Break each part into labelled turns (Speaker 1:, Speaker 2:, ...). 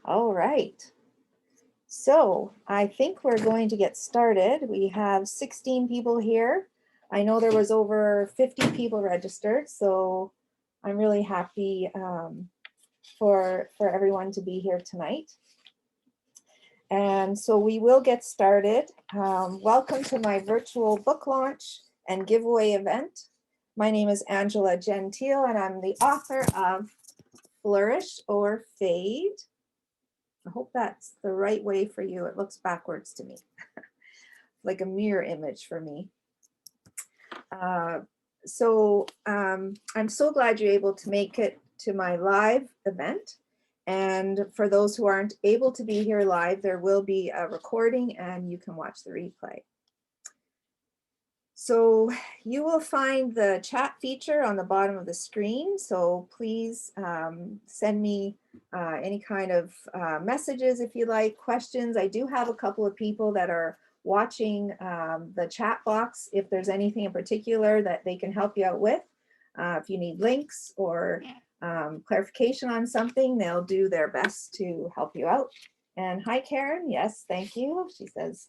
Speaker 1: All right. So I think we're going to get started. We have 16 people here. I know there was over 50 people registered, so I'm really happy for everyone to be here tonight. And so we will get started. Welcome to my virtual book launch and giveaway event. My name is Angela Gentile, and I'm the author of Flourish or Fade. I hope that's the right way for you. It looks backwards to me, like a mirror image for me. I'm so glad you're able to make it to my live event. And for those who aren't able to be here live, there will be a recording and you can watch the replay. So you will find the chat feature on the bottom of the screen. So please send me any kind of messages if you like, questions. I do have a couple of people that are watching the chat box if there's anything in particular that they can help you out with. If you need links or clarification on something, they'll do their best to help you out. And hi, Karen. Yes, thank you. She says,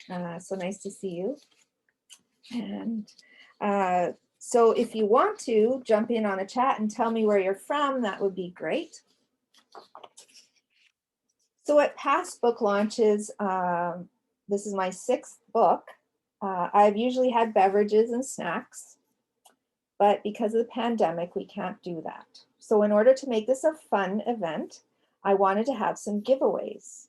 Speaker 1: so nice to see you. And so if you want to jump in on a chat and tell me where you're from, that would be great. So at past book launches, this is my 6th book. I've usually had beverages and snacks, but because of the pandemic, we can't do that. So in order to make this a fun event, I wanted to have some giveaways.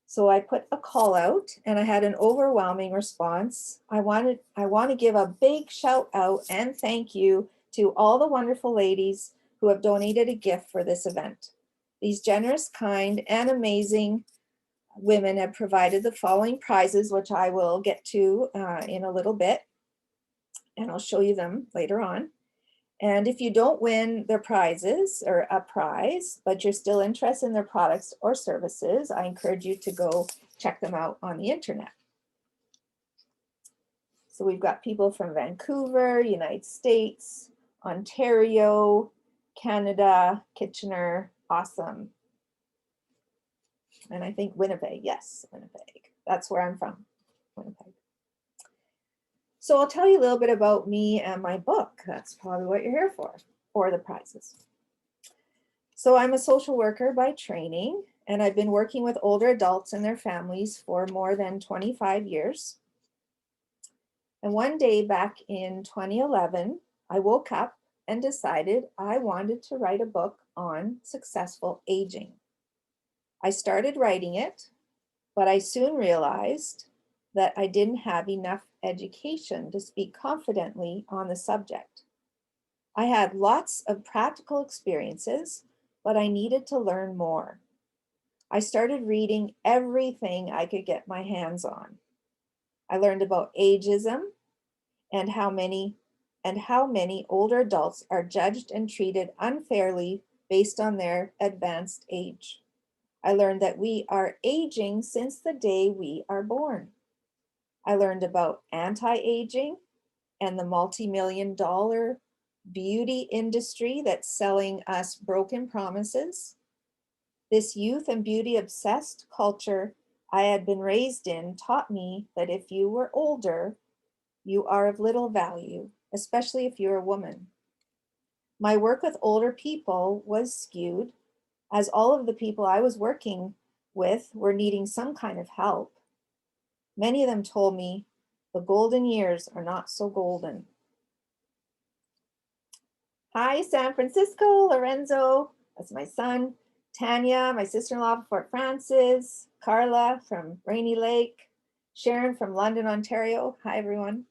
Speaker 1: So I put a call out and I had an overwhelming response. I want to give a big shout out and thank you to all the wonderful ladies who have donated a gift for this event. These generous, kind, and amazing women have provided the following prizes, which I will get to in a little bit, and I'll show you them later on. And if you don't win their prizes or a prize, but you're still interested in their products or services, I encourage you to go check them out on the internet. So we've got people from Vancouver, United States, Ontario, Canada, Kitchener, awesome. And I think Winnipeg, yes, Winnipeg. That's where I'm from, Winnipeg. So I'll tell you a little bit about me and my book. That's probably what you're here for, or the prizes. So I'm a social worker by training, and I've been working with older adults and their families for more than 25 years. And one day back in 2011, I woke up and decided I wanted to write a book on successful aging. I started writing it, but I soon realized that I didn't have enough education to speak confidently on the subject. I had lots of practical experiences, but I needed to learn more. I started reading everything I could get my hands on. I learned about ageism and how many older adults are judged and treated unfairly based on their advanced age. I learned that we are aging since the day we are born. I learned about anti-aging and the multi-million-dollar beauty industry that's selling us broken promises. This youth and beauty obsessed culture I had been raised in taught me that if you were older, you are of little value, especially if you're a woman. My work with older people was skewed, as all of the people I was working with were needing some kind of help. Many of them told me the golden years are not so golden. Hi, San Francisco, Lorenzo, that's my son. Tanya, my sister-in-law from Fort Francis. Carla from Rainy Lake. Sharon from London, Ontario. Hi, everyone.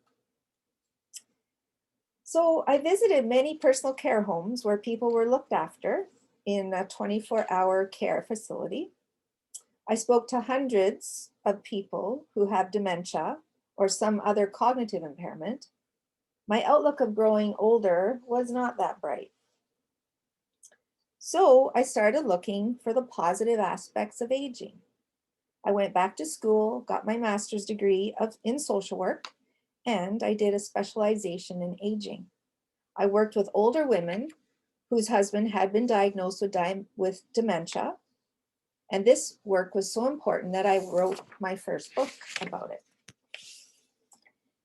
Speaker 1: So I visited many personal care homes where people were looked after in a 24-hour care facility. I spoke to hundreds of people who have dementia or some other cognitive impairment. My outlook of growing older was not that bright. So I started looking for the positive aspects of aging. I went back to school, got my master's degree in social work, and I did a specialization in aging. I worked with older women whose husband had been diagnosed with dementia. And this work was so important that I wrote my first book about it.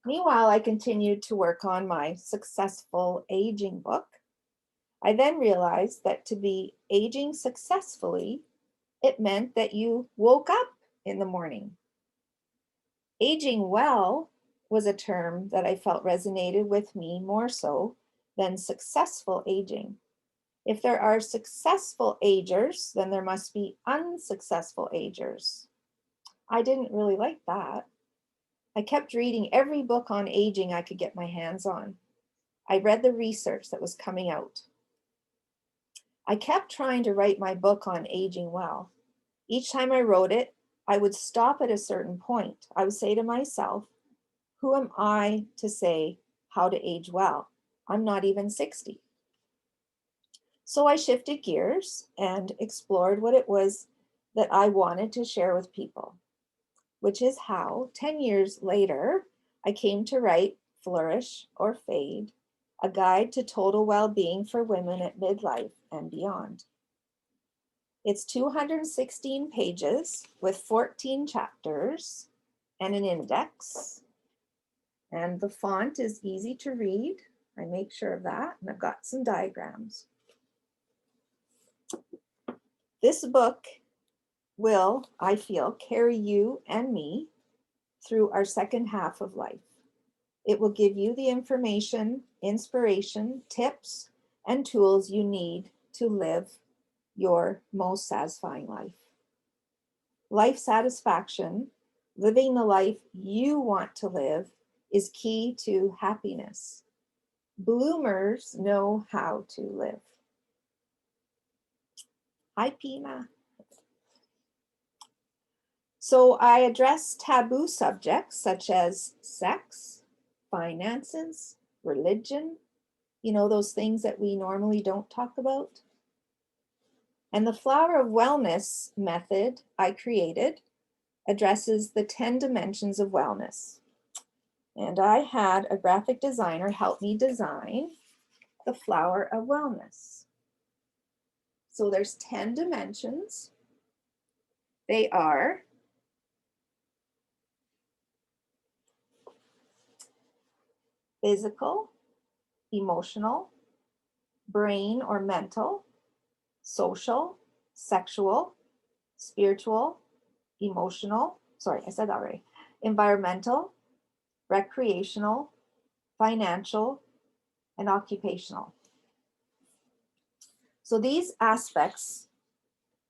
Speaker 1: Meanwhile, I continued to work on my successful aging book. I then realized that to be aging successfully, it meant that you woke up in the morning. Aging well was a term that I felt resonated with me more so than successful aging. If there are successful agers, then there must be unsuccessful agers. I didn't really like that. I kept reading every book on aging I could get my hands on. I read the research that was coming out. I kept trying to write my book on aging well. Each time I wrote it, I would stop at a certain point. I would say to myself, who am I to say how to age well? I'm not even 60. So I shifted gears and explored what it was that I wanted to share with people, which is how 10 years later, I came to write Flourish or Fade, a guide to total well-being for women at midlife and beyond. It's 216 pages with 14 chapters and an index. And the font is easy to read. I make sure of that. And I've got some diagrams. This book will, I feel, carry you and me through our second half of life. It will give you the information, inspiration, tips, and tools you need to live your most satisfying life. Life satisfaction, living the life you want to live, is key to happiness. Bloomers know how to live. Hi, Pina. So I address taboo subjects such as sex, finances, religion, those things that we normally don't talk about. And the Flower of Wellness method I created addresses the 10 dimensions of wellness. And I had a graphic designer help me design the Flower of Wellness. So there's 10 dimensions. They are physical, emotional, brain or mental, social, sexual, spiritual, emotional, I said that already, environmental, recreational, financial, and occupational. So these aspects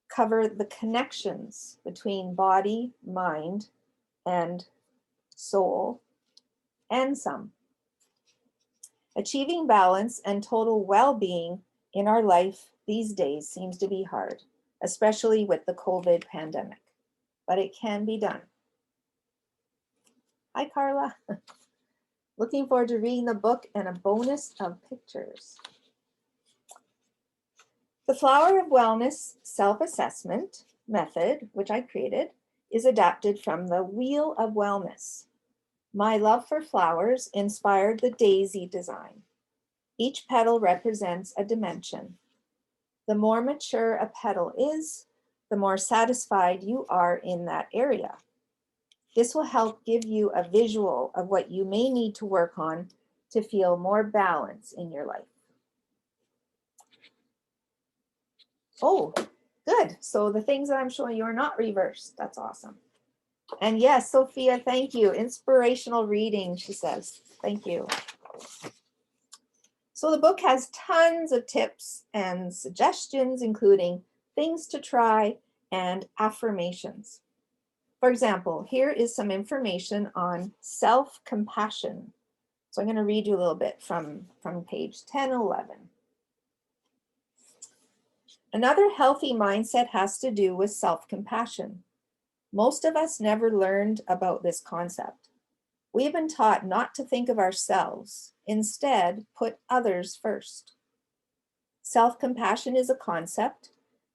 Speaker 1: cover the connections between body, mind, and soul, and some. Achieving balance and total well-being in our life these days seems to be hard, especially with the COVID pandemic, but it can be done. Hi, Carla. Looking forward to reading the book and a bonus of pictures. The Flower of Wellness self-assessment method, which I created, is adapted from the Wheel of Wellness. My love for flowers inspired the daisy design. Each petal represents a dimension. The more mature a petal is, the more satisfied you are in that area. This will help give you a visual of what you may need to work on to feel more balance in your life. Oh, good. So the things that I'm showing you are not reversed. That's awesome. And yes, Sophia, thank you. Inspirational reading, she says. Thank you. So the book has tons of tips and suggestions, including things to try and affirmations. For example, here is some information on self-compassion. So I'm going to read you a little bit from page 10 and 11. Another healthy mindset has to do with self-compassion. Most of us never learned about this concept. We have been taught not to think of ourselves, instead put others first. Self-compassion is a concept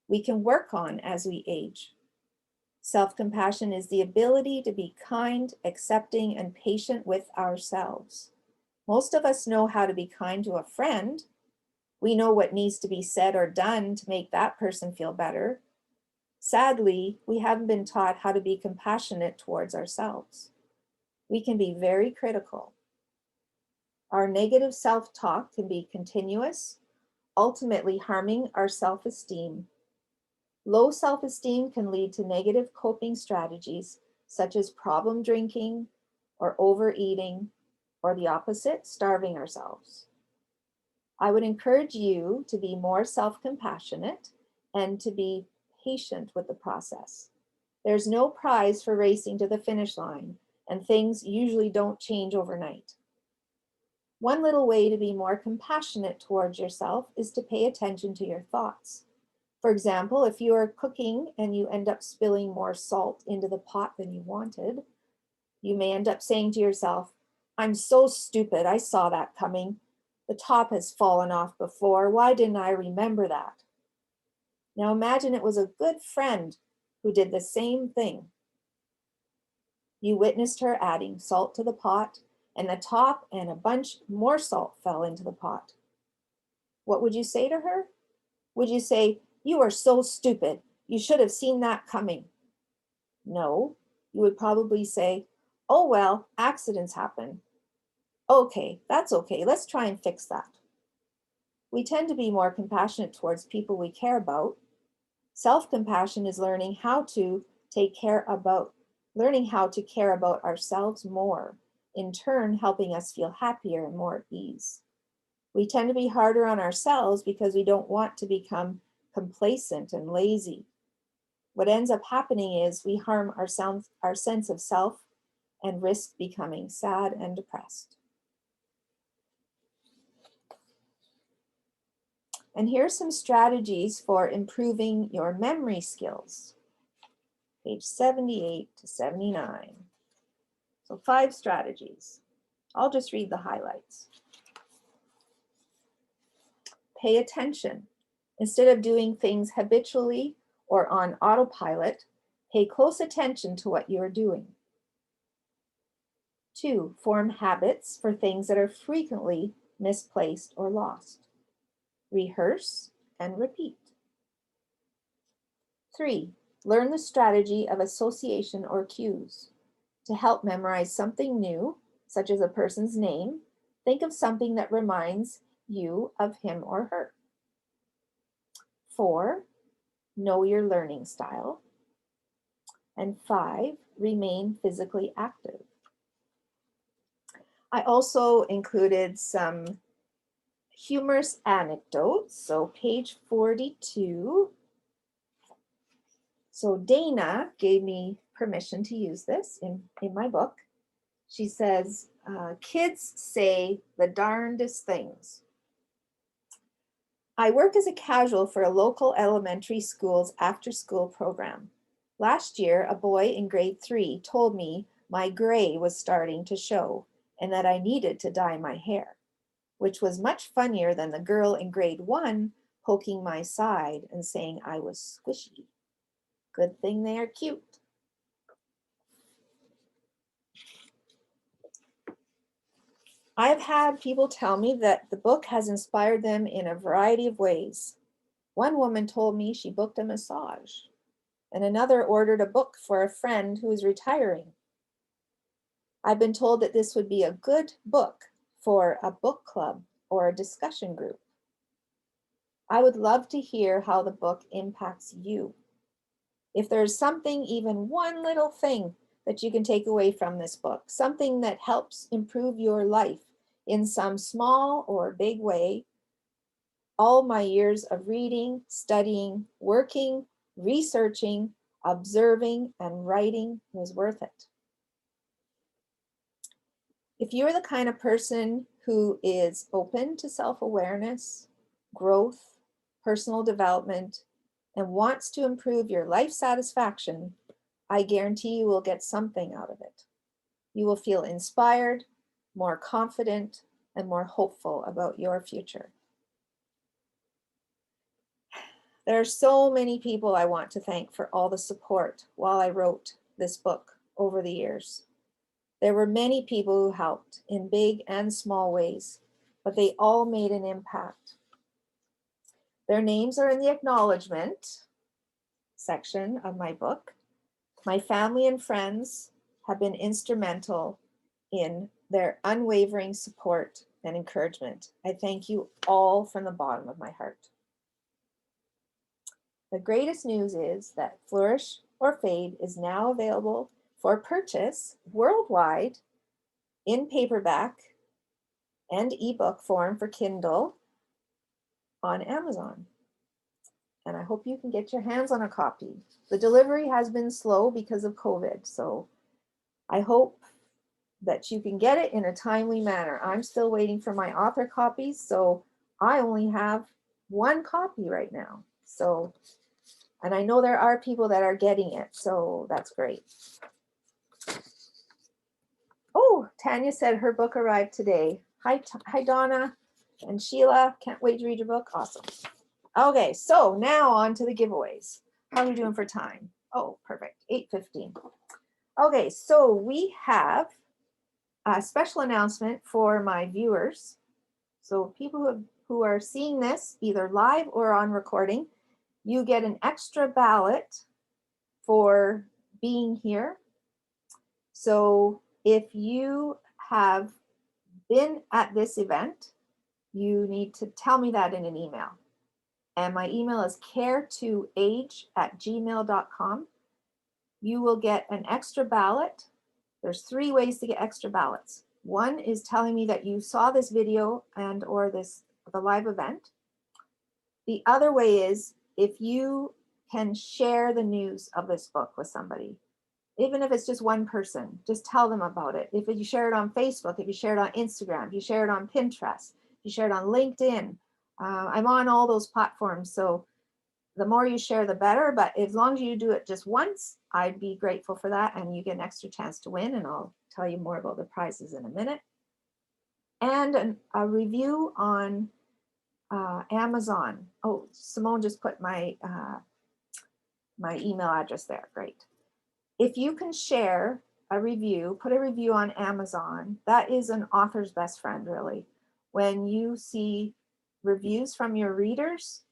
Speaker 1: we can work on as we age. Self-compassion is the ability to be kind, accepting, and patient with ourselves. Most of us know how to be kind to a friend. We know what needs to be said or done to make that person feel better. Sadly, we haven't been taught how to be compassionate towards ourselves. We can be very critical. Our negative self-talk can be continuous, ultimately harming our self-esteem. Low self-esteem can lead to negative coping strategies such as problem drinking or overeating, or the opposite, starving ourselves. I would encourage you to be more self-compassionate and to be patient with the process. There's no prize for racing to the finish line, and things usually don't change overnight. One little way to be more compassionate towards yourself is to pay attention to your thoughts. For example, if you are cooking and you end up spilling more salt into the pot than you wanted, you may end up saying to yourself, "I'm so stupid, I saw that coming. The top has fallen off before. Why didn't I remember that?" Now imagine it was a good friend who did the same thing. You witnessed her adding salt to the pot, and the top and a bunch more salt fell into the pot. What would you say to her? Would you say, "You are so stupid. You should have seen that coming"? No, you would probably say, "Oh well, accidents happen. Okay, that's okay. Let's try and fix that." We tend to be more compassionate towards people we care about. Self-compassion is learning how to care about ourselves more, in turn helping us feel happier and more at ease. We tend to be harder on ourselves because we don't want to become complacent and lazy. What ends up happening is we harm our sense of self and risk becoming sad and depressed. And here are some strategies for improving your memory skills. Page 78 to 79. So 5 strategies. I'll just read the highlights. Pay attention. Instead of doing things habitually or on autopilot, pay close attention to what you are doing. 2, form habits for things that are frequently misplaced or lost. Rehearse and repeat. 3, learn the strategy of association or cues. To help memorize something new, such as a person's name, think of something that reminds you of him or her. 4, know your learning style. And 5, remain physically active. I also included some humorous anecdotes, so page 42. So Dana gave me permission to use this in my book. She says, kids say the darndest things. I work as a casual for a local elementary school's after-school program. Last year, a boy in grade 3 told me my gray was starting to show and that I needed to dye my hair, which was much funnier than the girl in grade 1 poking my side and saying I was squishy. Good thing they are cute. I've had people tell me that the book has inspired them in a variety of ways. One woman told me she booked a massage, and another ordered a book for a friend who is retiring. I've been told that this would be a good book for a book club or a discussion group. I would love to hear how the book impacts you. If there's something, even one little thing that you can take away from this book, something that helps improve your life in some small or big way, all my years of reading, studying, working, researching, observing, and writing was worth it. If you're the kind of person who is open to self-awareness, growth, personal development, and wants to improve your life satisfaction, I guarantee you will get something out of it. You will feel inspired, more confident, and more hopeful about your future. There are so many people I want to thank for all the support while I wrote this book over the years. There were many people who helped in big and small ways, but they all made an impact. Their names are in the acknowledgement. section of my book. My family and friends have been instrumental in their unwavering support and encouragement. I thank you all from the bottom of my heart. The greatest news is that Flourish or Fade is now available for purchase worldwide in paperback and ebook form for Kindle on Amazon. And I hope you can get your hands on a copy. The delivery has been slow because of COVID, so I hope that you can get it in a timely manner. I'm still waiting for my author copies, so I only have one copy right now. So, and I know there are people that are getting it, so that's great. Oh, Tanya said her book arrived today. Hi Donna and Sheila. Can't wait to read your book. Awesome. Okay, so now on to the giveaways. How are we doing for time? Oh, perfect. 8:15. Okay, so we have a special announcement for my viewers. So people who are seeing this either live or on recording, you get an extra ballot for being here. So if you have been at this event, you need to tell me that in an email. And my email is care2age@gmail.com. You will get an extra ballot. There's 3 ways to get extra ballots. One is telling me that you saw this video and or the live event. The other way is if you can share the news of this book with somebody, even if it's just one person, just tell them about it. If you share it on Facebook, if you share it on Instagram, if you share it on Pinterest, if you share it on LinkedIn, I'm on all those platforms. So the more you share, the better. But as long as you do it just once, I'd be grateful for that. And you get an extra chance to win. And I'll tell you more about the prizes in a minute. And a review on Amazon. Oh, Simone just put my email address there. Great. If you can share a review, put a review on Amazon, that is an author's best friend, really. When you see reviews from your readers,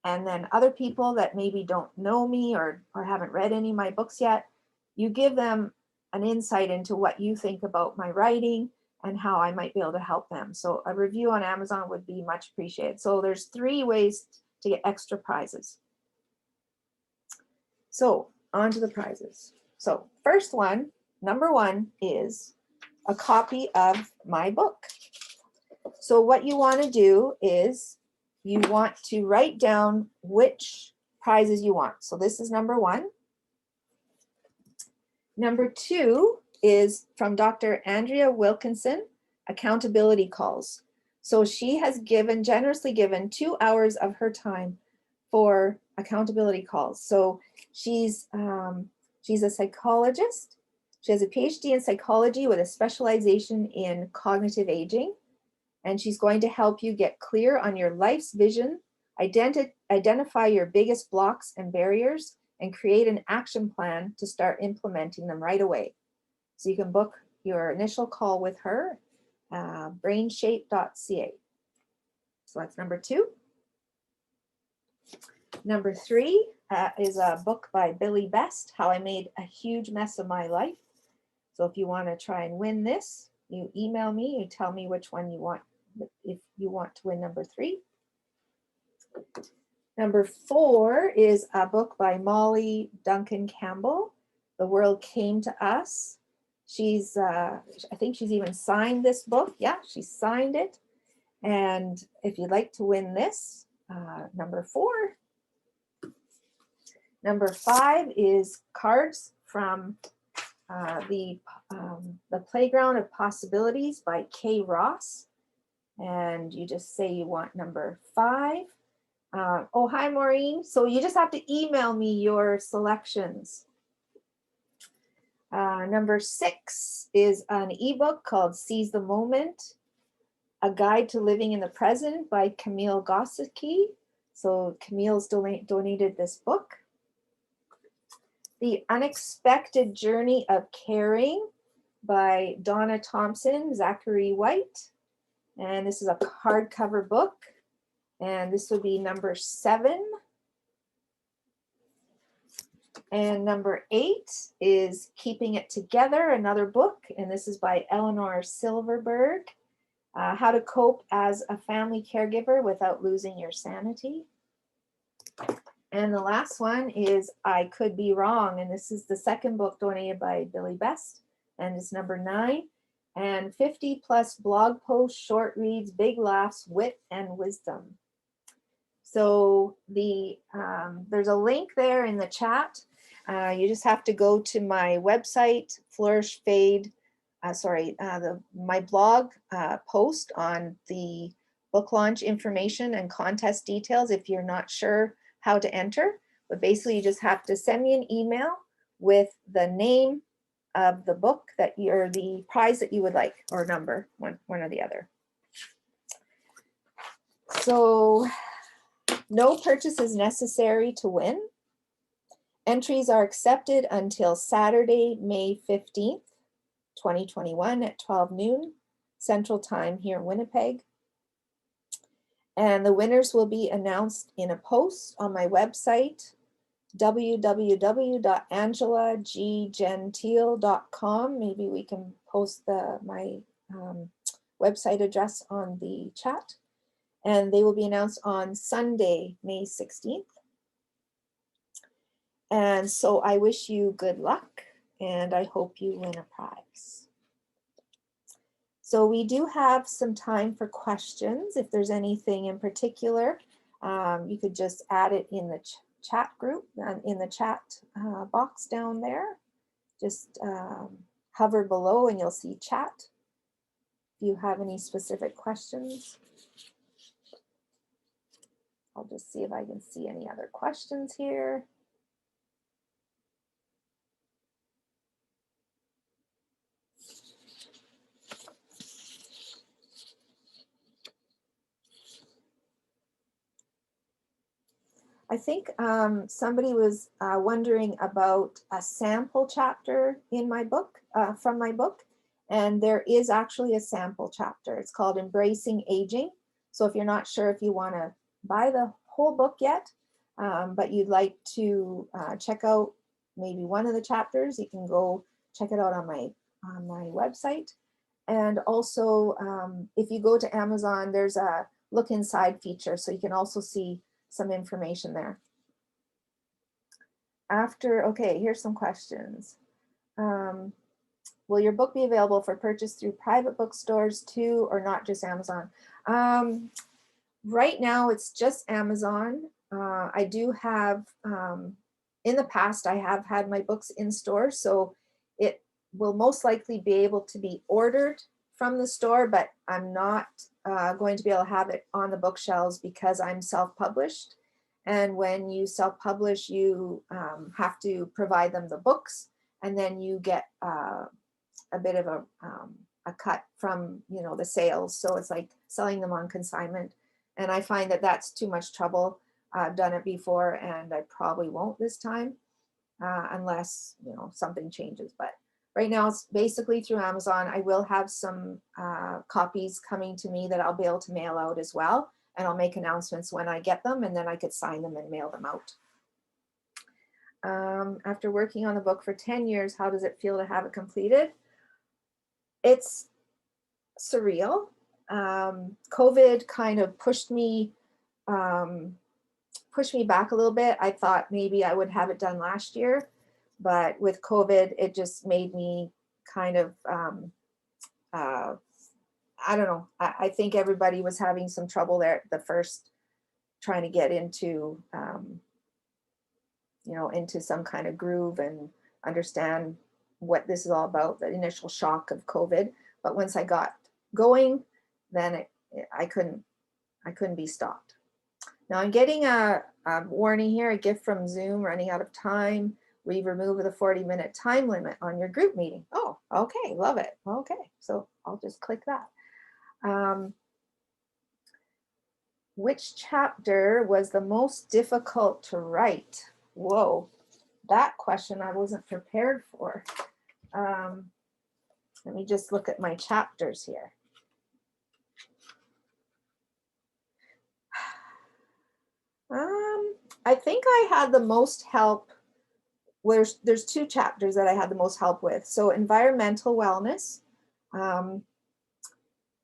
Speaker 1: and then other people that maybe don't know me or haven't read any of my books yet, you give them an insight into what you think about my writing and how I might be able to help them. So a review on Amazon would be much appreciated. So there's 3 ways to get extra prizes. So on to the prizes. So first one, number 1 is a copy of my book. So what you want to do is you want to write down which prizes you want. So this is number 1. Number 2 is from Dr. Andrea Wilkinson, accountability calls. So she has generously given 2 hours of her time for accountability calls. So she's a psychologist. She has a PhD in psychology with a specialization in cognitive aging. And she's going to help you get clear on your life's vision, identify your biggest blocks and barriers, and create an action plan to start implementing them right away. So you can book your initial call with her, brainshape.ca. So that's number 2. Number 3 is a book by Billy Best, How I Made a Huge Mess of My Life. So if you want to try and win this, you email me, you tell me which one you want, if you want to win number 3. Number 4 is a book by Molly Duncan Campbell, The World Came to Us. She's, I think she's even signed this book. Yeah, she signed it. And if you'd like to win this, number 4. Number 5 is cards from the Playground of Possibilities by Kay Ross. And you just say you want number 5. Oh, hi, Maureen. So you just have to email me your selections. Number 6 is an ebook called Seize the Moment, A Guide to Living in the Present by Camille Gossicki. So Camille's donated this book. The Unexpected Journey of Caring by Donna Thompson, Zachary White. And this is a hardcover book. And this would be number 7. And number 8 is Keeping It Together, another book, and this is by Eleanor Silverberg. How to Cope as a Family Caregiver Without Losing Your Sanity. And the last one is I Could Be Wrong, and this is the second book donated by Billy Best, and it's number 9. And 50 plus blog posts, short reads, big laughs, wit, and wisdom. So there's a link there in the chat. You just have to go to my website, Flourish Fade, my blog post on the book launch information and contest details if you're not sure how to enter. But basically you just have to send me an email with the name of the book that you're the prize that you would like, or number, one or the other. So no purchase is necessary to win. Entries are accepted until Saturday, May 15th, 2021 at 12 noon Central Time here in Winnipeg. And the winners will be announced in a post on my website, www.angelagentile.com. Maybe we can post my website address on the chat. And they will be announced on Sunday, May 16th. And so I wish you good luck, and I hope you win a prize. So we do have some time for questions. If there's anything in particular, you could just add it in the chat group, in the chat box down there. Just hover below and you'll see chat. If you have any specific questions. I'll just see if I can see any other questions here. I think somebody was wondering about a sample chapter in my book, from my book, and there is actually a sample chapter. It's called Embracing Aging. So if you're not sure if you want to buy the whole book yet, but you'd like to check out maybe one of the chapters, you can go check it out on my website. And also, if you go to Amazon, there's a look inside feature, so you can also see some information there. Okay, here's some questions. Will your book be available for purchase through private bookstores too, or not just Amazon? Right now, it's just Amazon. I do have, in the past, I have had my books in stores, so it will most likely be able to be ordered from the store, but I'm not going to be able to have it on the bookshelves because I'm self-published. And when you self-publish, you have to provide them the books, and then you get a bit of a cut from the sales. So it's like selling them on consignment. And I find that that's too much trouble. I've done it before, and I probably won't this time, unless something changes. But right now, it's basically through Amazon. I will have some copies coming to me that I'll be able to mail out as well. And I'll make announcements when I get them, and then I could sign them and mail them out. After working on the book for 10 years, how does it feel to have it completed? It's surreal. COVID kind of pushed me back a little bit. I thought maybe I would have it done last year, but with COVID, it just made me kind of, I don't know. I think everybody was having some trouble there at the first, trying to get into, into some kind of groove and understand what this is all about, the initial shock of COVID. But once I got going, then I couldn't be stopped. Now I'm getting a warning here, a gift from Zoom, running out of time. We remove the 40-minute time limit on your group meeting. Oh, okay, love it. Okay, so I'll just click that. Which chapter was the most difficult to write? Whoa, that question I wasn't prepared for. Let me just look at my chapters here. I think I had the most help there's two chapters that I had the most help with. So environmental wellness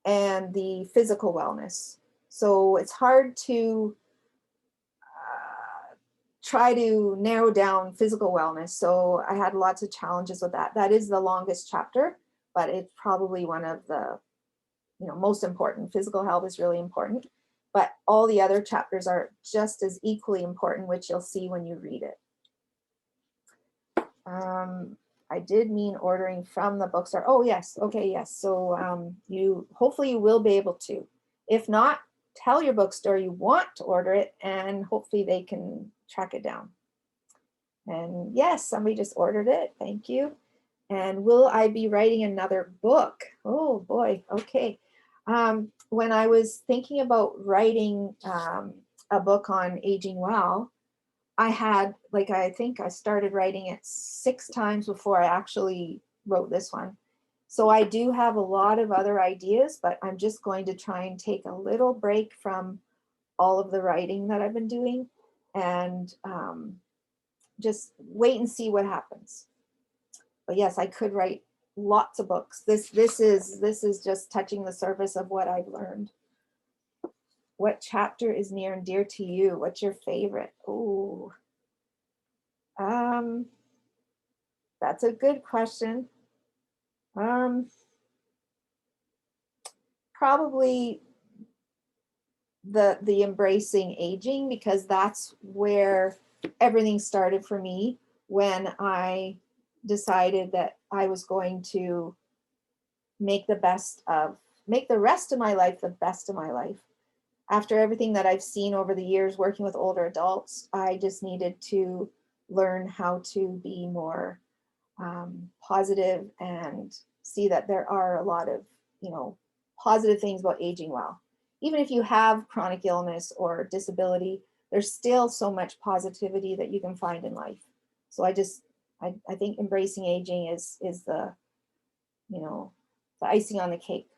Speaker 1: and the physical wellness. So it's hard to try to narrow down physical wellness. So I had lots of challenges with that. That is the longest chapter, but it's probably one of the most important. Physical health is really important, but all the other chapters are just as equally important, which you'll see when you read it. I did mean ordering from the bookstore. Oh yes, okay, yes. So hopefully you will be able to. If not, tell your bookstore you want to order it, and hopefully they can track it down. And yes, somebody just ordered it. Thank you. And will I be writing another book? Oh boy, okay. When I was thinking about writing a book on aging well, I think I started writing it 6 times before I actually wrote this one. So I do have a lot of other ideas, but I'm just going to try and take a little break from all of the writing that I've been doing and just wait and see what happens. But yes, I could write lots of books. This is just touching the surface of what I've learned. What chapter is near and dear to you? What's your favorite? Oh, that's a good question. Probably the embracing aging, because that's where everything started for me when I decided that I was going to make the rest of my life the best of my life. After everything that I've seen over the years working with older adults, I just needed to learn how to be more positive and see that there are a lot of, positive things about aging well. Even if you have chronic illness or disability, there's still so much positivity that you can find in life. So I think embracing aging is the, the icing on the cake,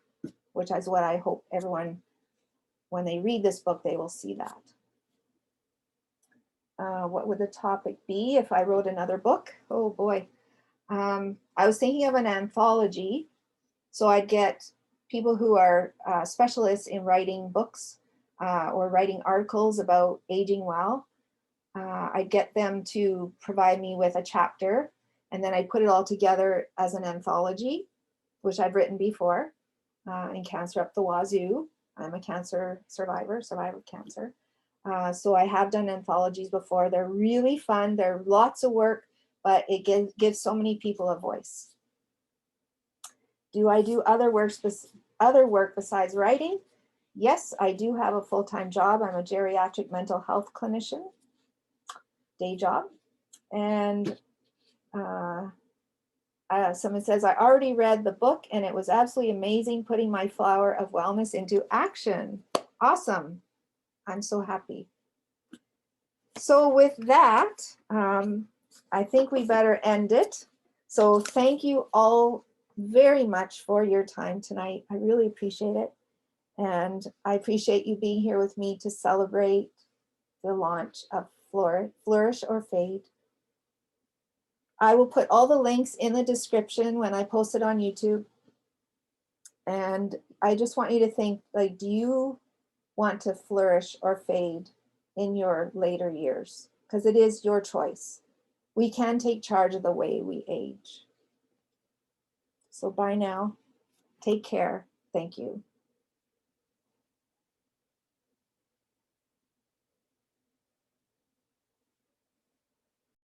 Speaker 1: which is what I hope everyone, when they read this book, they will see that. What would the topic be if I wrote another book? Oh boy. I was thinking of an anthology. So I'd get people who are specialists in writing books or writing articles about aging well. I'd get them to provide me with a chapter, and then I'd put it all together as an anthology, which I've written before in Cancer Up the Wazoo. I'm a cancer survivor of cancer. So I have done anthologies before. They're really fun. They're lots of work, but it gives so many people a voice. Do I do other work besides writing? Yes, I do have a full-time job. I'm a geriatric mental health clinician, day job. And someone says, I already read the book and it was absolutely amazing, putting my flower of wellness into action. Awesome. I'm so happy. So with that, I think we better end it. So thank you all very much for your time tonight. I really appreciate it. And I appreciate you being here with me to celebrate the launch of Flourish or Fade. I will put all the links in the description when I post it on YouTube. And I just want you to think, like, do you want to flourish or fade in your later years? Because it is your choice. We can take charge of the way we age. So bye now. Take care. Thank you.